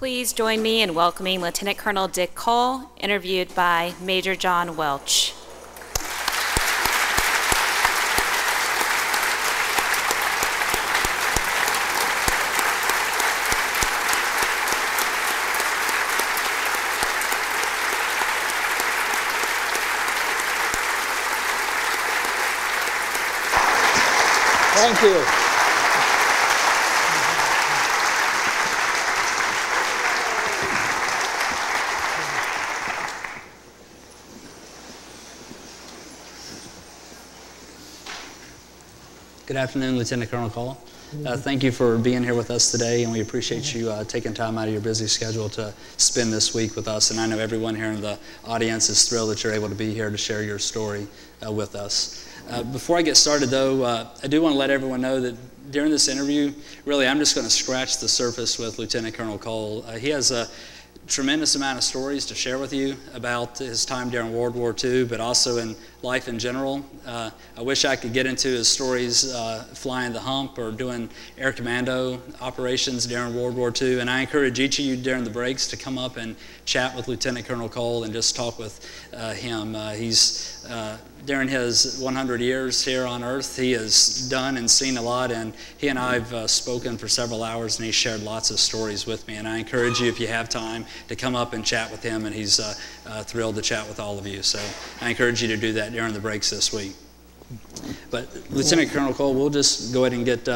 Please join me in welcoming Lieutenant Colonel Dick Cole, interviewed by Major John Welch. Thank you. Good afternoon, Lieutenant Colonel Cole. Thank you for being here with us today, and we appreciate you taking time out of your busy schedule to spend this week with us. And I know everyone here in the audience is thrilled that you're able to be here to share your story with us. Before I get started, though, I do want to let everyone know that during this interview, really, I'm just going to scratch the surface with Lieutenant Colonel Cole. He has a tremendous amount of stories to share with you about his time during World War II, but also in life in general. I wish I could get into his stories flying the hump or doing air commando operations during World War II, and I encourage each of you during the breaks to come up and chat with Lieutenant Colonel Cole and just talk with him. During his 100 years here on Earth, he has done and seen a lot, and he and I have spoken for several hours, and he's shared lots of stories with me. And I encourage you, if you have time, to come up and chat with him, and he's thrilled to chat with all of you. So I encourage you to do that during the breaks this week. But Lieutenant Colonel Cole, we'll just go ahead and get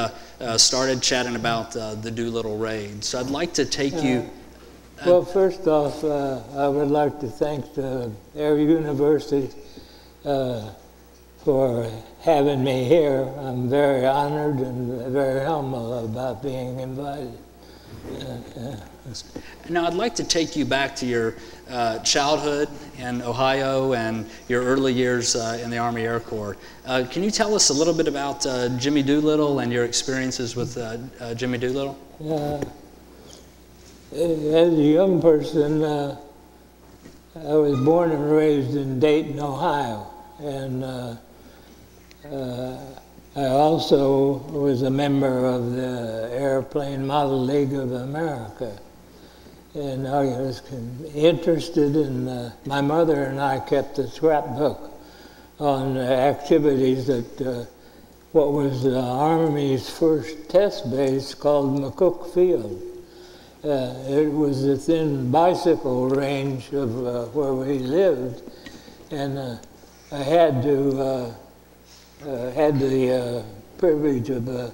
started chatting about the Doolittle raid. So I'd like to take you... Well, first off, I would like to thank the Air University for having me here. I'm very honored and very humble about being invited. Now, I'd like to take you back to your childhood in Ohio and your early years in the Army Air Corps. Can you tell us a little bit about Jimmy Doolittle and your experiences with Jimmy Doolittle? As a young person, I was born and raised in Dayton, Ohio, and I also was a member of the Airplane Model League of America. And I was interested in, my mother and I kept a scrapbook on activities at what was the Army's first test base called McCook Field. It was within bicycle range of where we lived, and I had the privilege of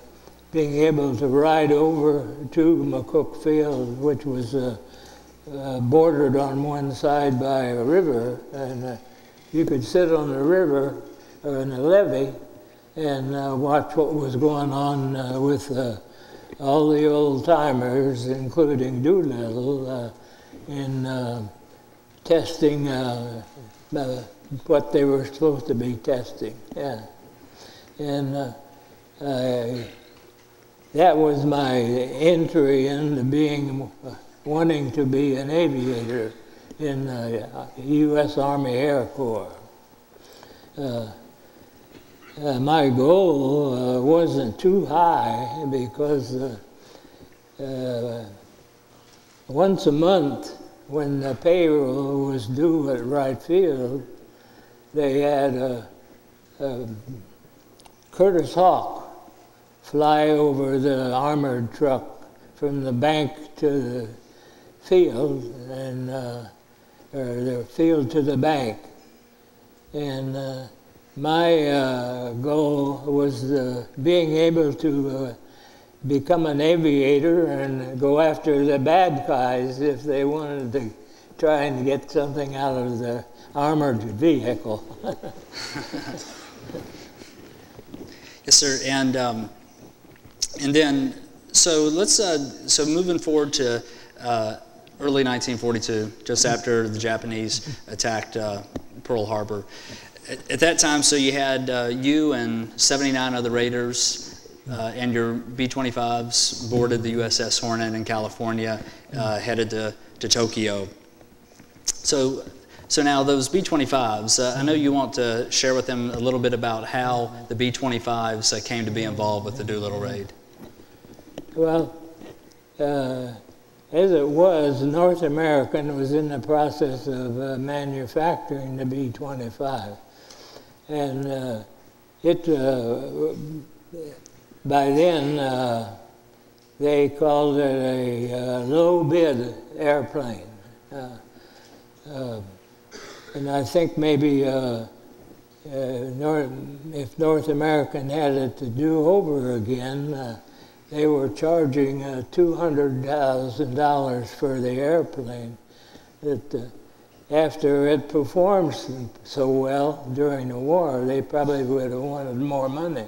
being able to ride over to McCook Field, which was bordered on one side by a river, and you could sit on the river or in a levee and watch what was going on with all the old-timers, including Doolittle, in testing what they were supposed to be testing. Yeah. And that was my entry into wanting to be an aviator in the U.S. Army Air Corps. My goal wasn't too high because once a month when the payroll was due at Wright Field, they had Curtis Hawk fly over the armored truck from the bank to the field, and or the field to the bank. And my goal was being able to become an aviator and go after the bad guys if they wanted to try and get something out of the armored vehicle. Yes, sir. And then so let's so moving forward to early 1942, just after the Japanese attacked Pearl Harbor. At that time, so you had you and 79 other raiders and your B-25s boarded the USS Hornet in California, headed to Tokyo. So now those B-25s, I know you want to share with them a little bit about how the B-25s came to be involved with the Doolittle raid. Well, as it was, North American was in the process of manufacturing the B-25. And by then, they called it a low-bid airplane. And I think maybe if North American had it to do over again, they were charging $200,000 for the airplane. That after it performed so well during the war, they probably would have wanted more money.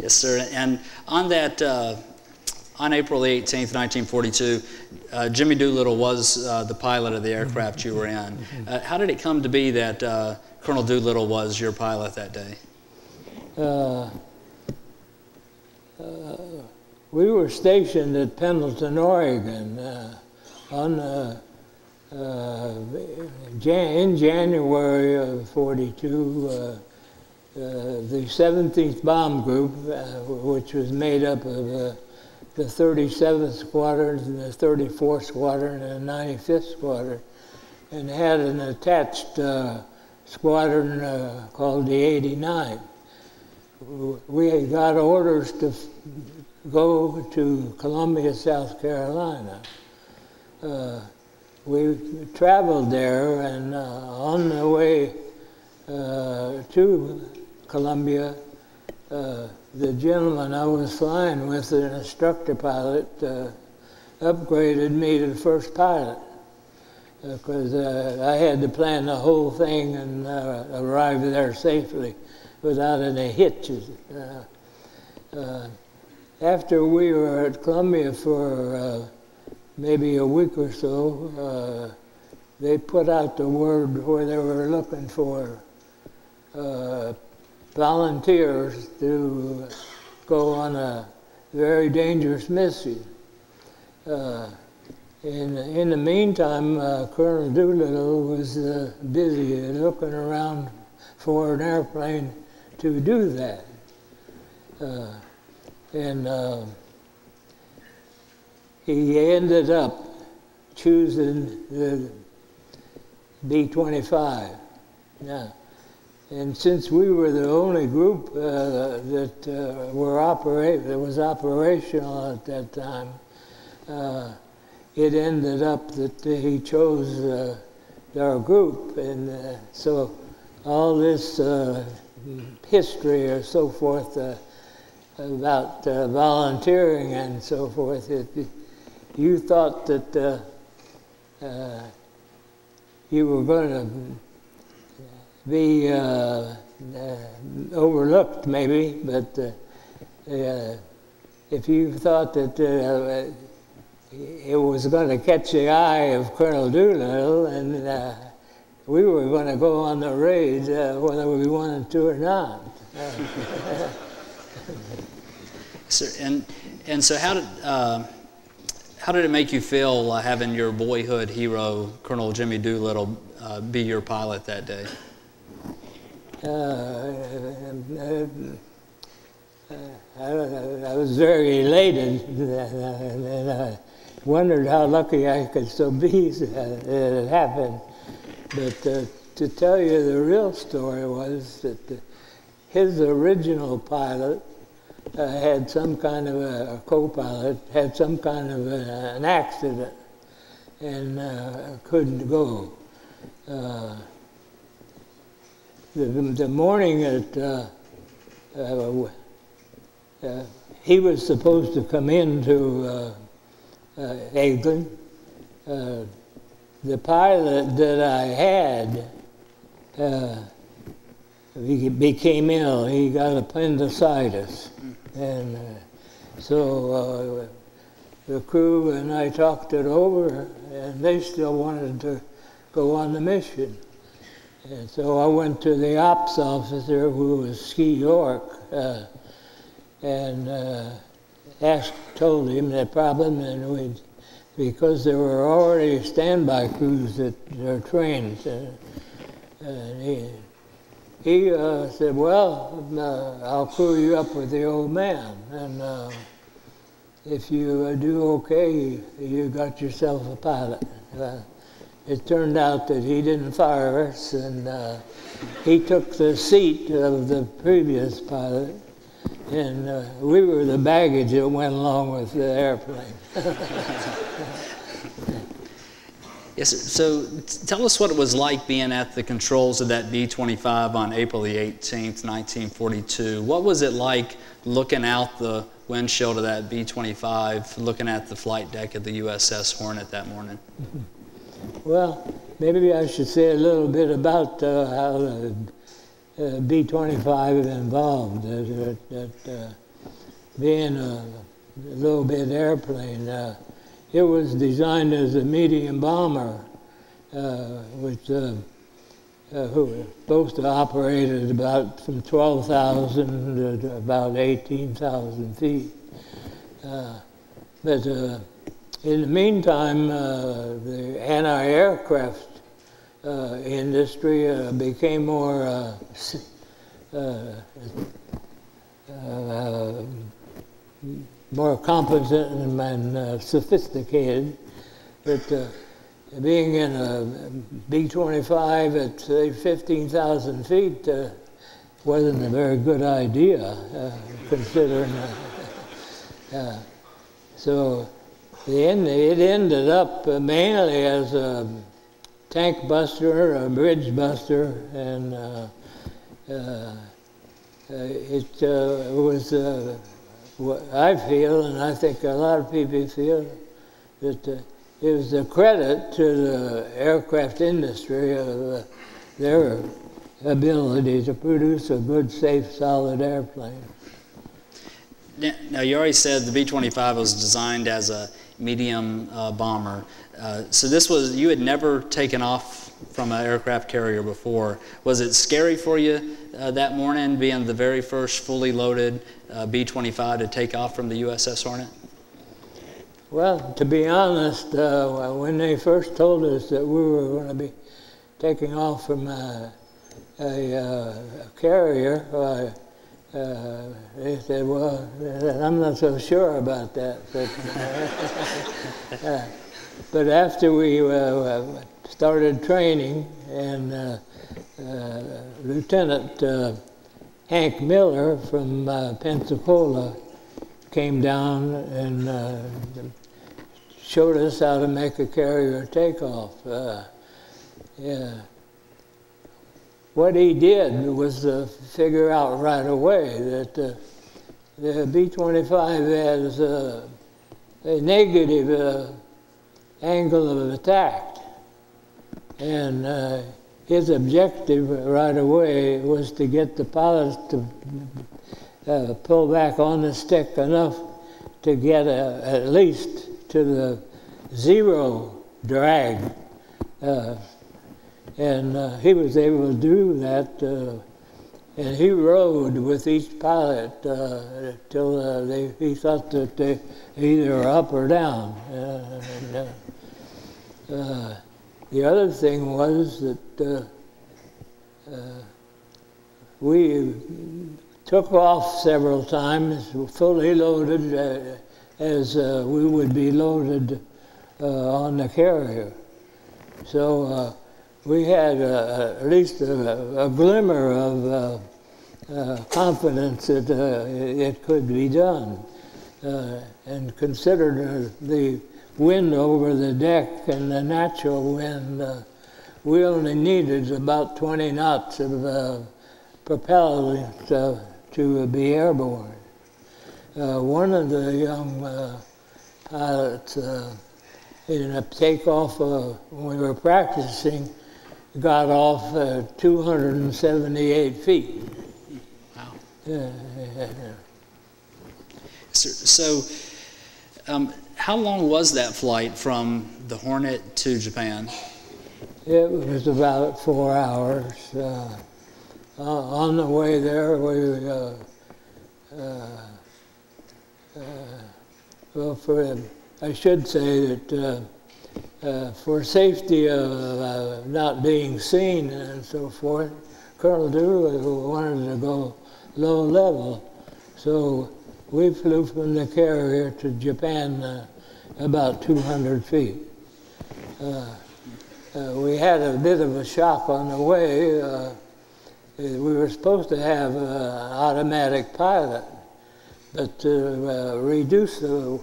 Yes, sir. And on that, on April 18th, 1942, Jimmy Doolittle was the pilot of the aircraft you were in. How did it come to be that Colonel Doolittle was your pilot that day? We were stationed at Pendleton, Oregon, in January of '42. The 17th Bomb Group, which was made up of the 37th Squadron and the 34th Squadron and the 95th Squadron, and had an attached squadron called the 89. We had got orders to go to Columbia, South Carolina. We traveled there, and on the way to Columbia, the gentleman I was flying with, an instructor pilot, upgraded me to first pilot because I had to plan the whole thing and arrive there safely without any hitches. After we were at Columbia for maybe a week or so, they put out the word where they were looking for volunteers to go on a very dangerous mission. In the meantime, Colonel Doolittle was busy looking around for an airplane to do that. He ended up choosing the B-25. Now, and since we were the only group that was operational at that time, it ended up that he chose our group, and so all this history or so forth about volunteering and so forth, you thought that you were going to be overlooked maybe, but if you thought that it was going to catch the eye of Colonel Doolittle, and we were going to go on the raid whether we wanted to or not. Sir, and so how did it make you feel having your boyhood hero, Colonel Jimmy Doolittle, be your pilot that day? I was very elated, and I wondered how lucky I could still be that it happened. But to tell you the real story was that his original pilot had some kind of a co-pilot, had some kind of an accident and couldn't go. The morning that he was supposed to come into England, the pilot that I had he became ill. He got appendicitis, and so the crew and I talked it over, and they still wanted to go on the mission. And so I went to the ops officer, who was Ski York, and told him the problem, and because there were already standby crews that are trained, and he said, "Well, I'll crew you up with the old man," and if you do okay, you got yourself a pilot. It turned out that he didn't fire us, and he took the seat of the previous pilot, and we were the baggage that went along with the airplane. Yes, so tell us what it was like being at the controls of that B-25 on April the 18th, 1942. What was it like looking out the windshield of that B-25, looking at the flight deck of the USS Hornet that morning? Well, maybe I should say a little bit about how the B-25 involved. Being a low bid airplane, it was designed as a medium bomber, which who was supposed to operate at about from 12,000 to about 18,000 feet. But in the meantime, the anti-aircraft industry became more more competent and sophisticated, but being in a B-25 at say 15,000 feet wasn't a very good idea, considering. So it ended up mainly as a tank buster, a bridge buster, and it was. What I feel, and I think a lot of people feel, that it was a credit to the aircraft industry of their ability to produce a good, safe, solid airplane. Now, you already said the B-25 was designed as a medium bomber. So this was, you had never taken off from an aircraft carrier before. Was it scary for you that morning, being the very first fully loaded B-25 to take off from the USS Hornet? Well, to be honest, when they first told us that we were going to be taking off from a carrier, they said, well, I'm not so sure about that. But after we started training, and Lieutenant Hank Miller from Pensacola came down and showed us how to make a carrier takeoff. What he did was figure out right away that the B-25 has a negative angle of attack. And his objective right away was to get the pilots to pull back on the stick enough to get at least to the zero drag. And he was able to do that, and he rode with each pilot till he thought that they either were up or down. The other thing was that we took off several times, fully loaded, as we would be loaded on the carrier. So we had at least a glimmer of confidence that it could be done. And considered the wind over the deck and the natural wind, we only needed about 20 knots of propellant to be airborne. One of the young pilots in a takeoff when we were practicing got off 278 feet. Wow. So how long was that flight from the Hornet to Japan? It was about 4 hours. On the way there, we I should say that for safety of not being seen and so forth, Colonel Doolittle wanted to go low level. So we flew from the carrier to Japan about 200 feet. We had a bit of a shock on the way. We were supposed to have an automatic pilot, but to reduce the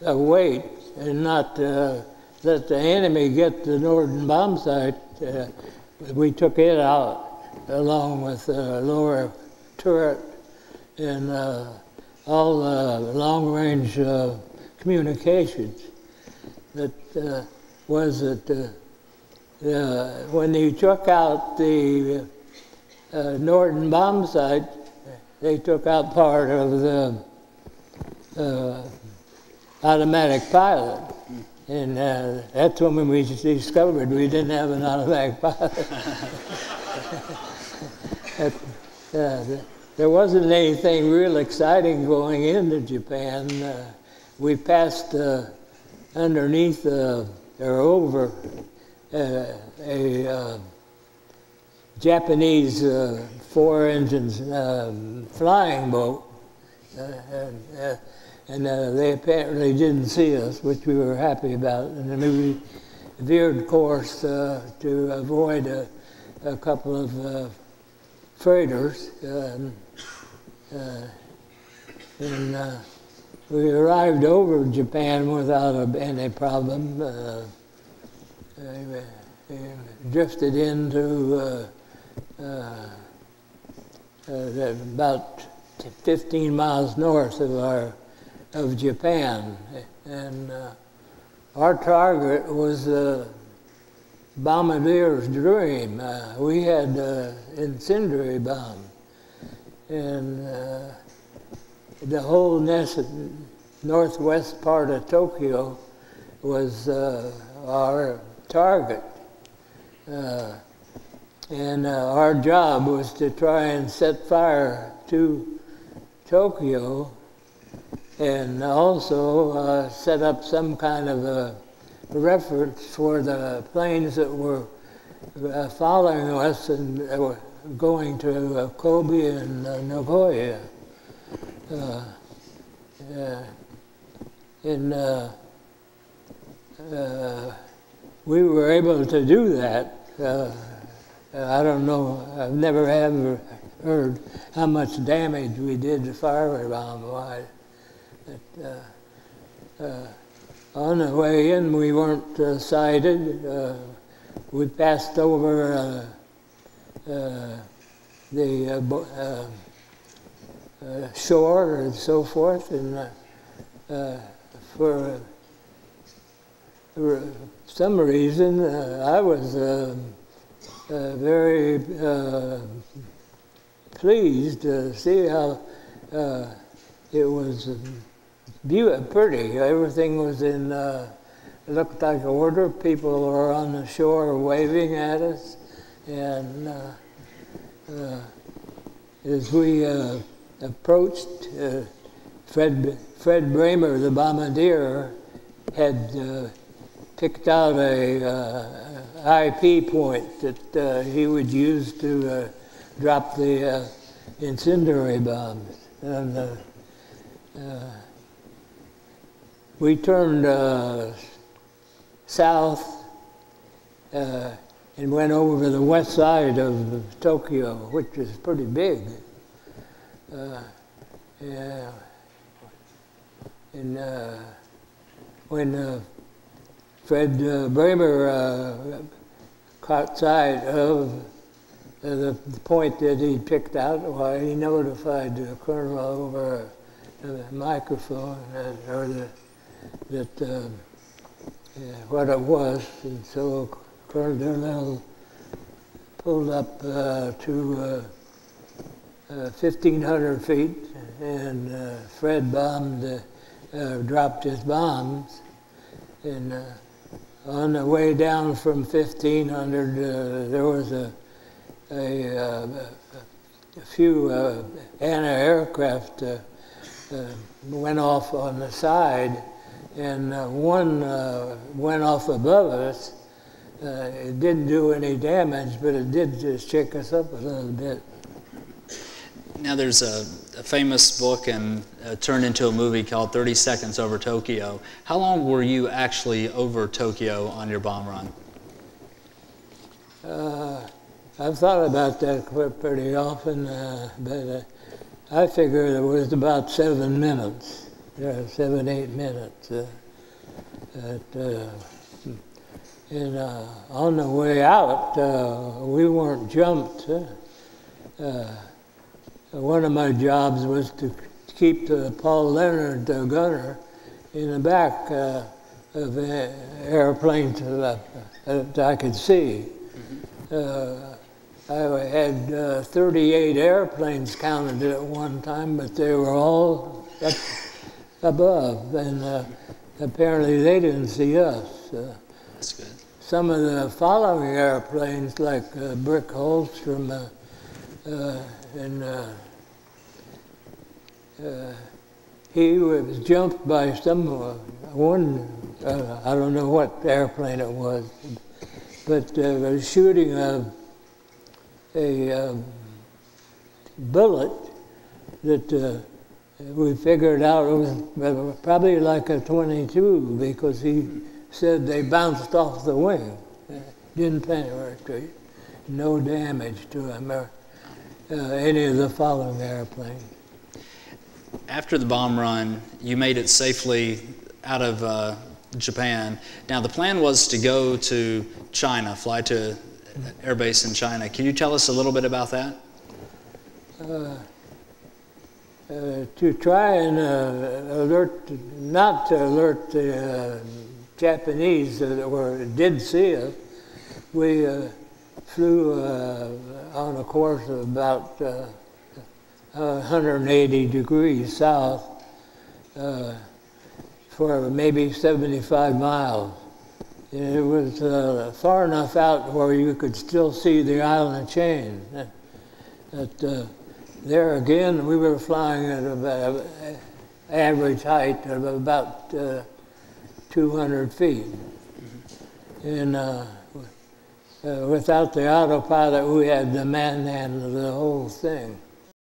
weight and not let the enemy get the northern bomb site, we took it out along with the lower turret and all long-range communications. That was that when you took out the northern bomb site, they took out part of the automatic pilot. And that's when we discovered we didn't have an automatic pilot. There wasn't anything real exciting going into Japan. We passed underneath or over a Japanese 4 engines flying boat. And they apparently didn't see us, which we were happy about. And then we veered course to avoid a couple of freighters. And we arrived over Japan without any problem. Drifted into about 15 miles north of Japan, and our target was Bombardier's Dream. We had incendiary bomb, and the whole northwest part of Tokyo was our target. And our job was to try and set fire to Tokyo and also set up some kind of a reference for the planes that were following us and were going to Kobe and Nagoya. We were able to do that. I don't know, I've never ever heard how much damage we did to firebomb-wise. On the way in, we weren't sighted. We passed over the shore and so forth, and for some reason, I was very pleased to see how it was pretty. Everything was in, it looked like order. People were on the shore waving at us. And as we approached, Fred Bramer, the bombardier, had picked out a IP point that he would use to drop the incendiary bombs. And we turned south and went over the west side of Tokyo, which is pretty big. And when Fred Bramer caught sight of the point that he picked out, well, he notified the colonel over the microphone what it was, and so Colonel Durnell pulled up to 1,500 feet, and Fred dropped his bombs, and on the way down from 1,500, there was a few anti-aircraft went off on the side, and one went off above us. It didn't do any damage, but it did just shake us up a little bit. Now there's a famous book and turned into a movie called 30 Seconds Over Tokyo. How long were you actually over Tokyo on your bomb run? I've thought about that pretty often, but I figured it was about 7 minutes, 7, 8 minutes. And on the way out, we weren't jumped. One of my jobs was to keep Paul Leonard, the gunner, in the back of the airplanes that I could see. I had 38 airplanes counted at one time, but they were all up above, and apparently they didn't see us. That's good. Some of the following airplanes, like Brick Holstrom, he was jumped by one, I don't know what airplane it was, but was shooting a bullet that we figured out it was probably like a 22, because he said they bounced off the wing. Didn't penetrate. No damage to them or any of the following airplanes. After the bomb run, you made it safely out of Japan. Now the plan was to go to China, fly to air base in China. Can you tell us a little bit about that? To try and not to alert the Japanese that did see us, we flew on a course of about 180 degrees south for maybe 75 miles. It was far enough out where you could still see the island chain. There again, we were flying at about average height of about 200 feet. And without the autopilot, we had to manhandle the whole thing.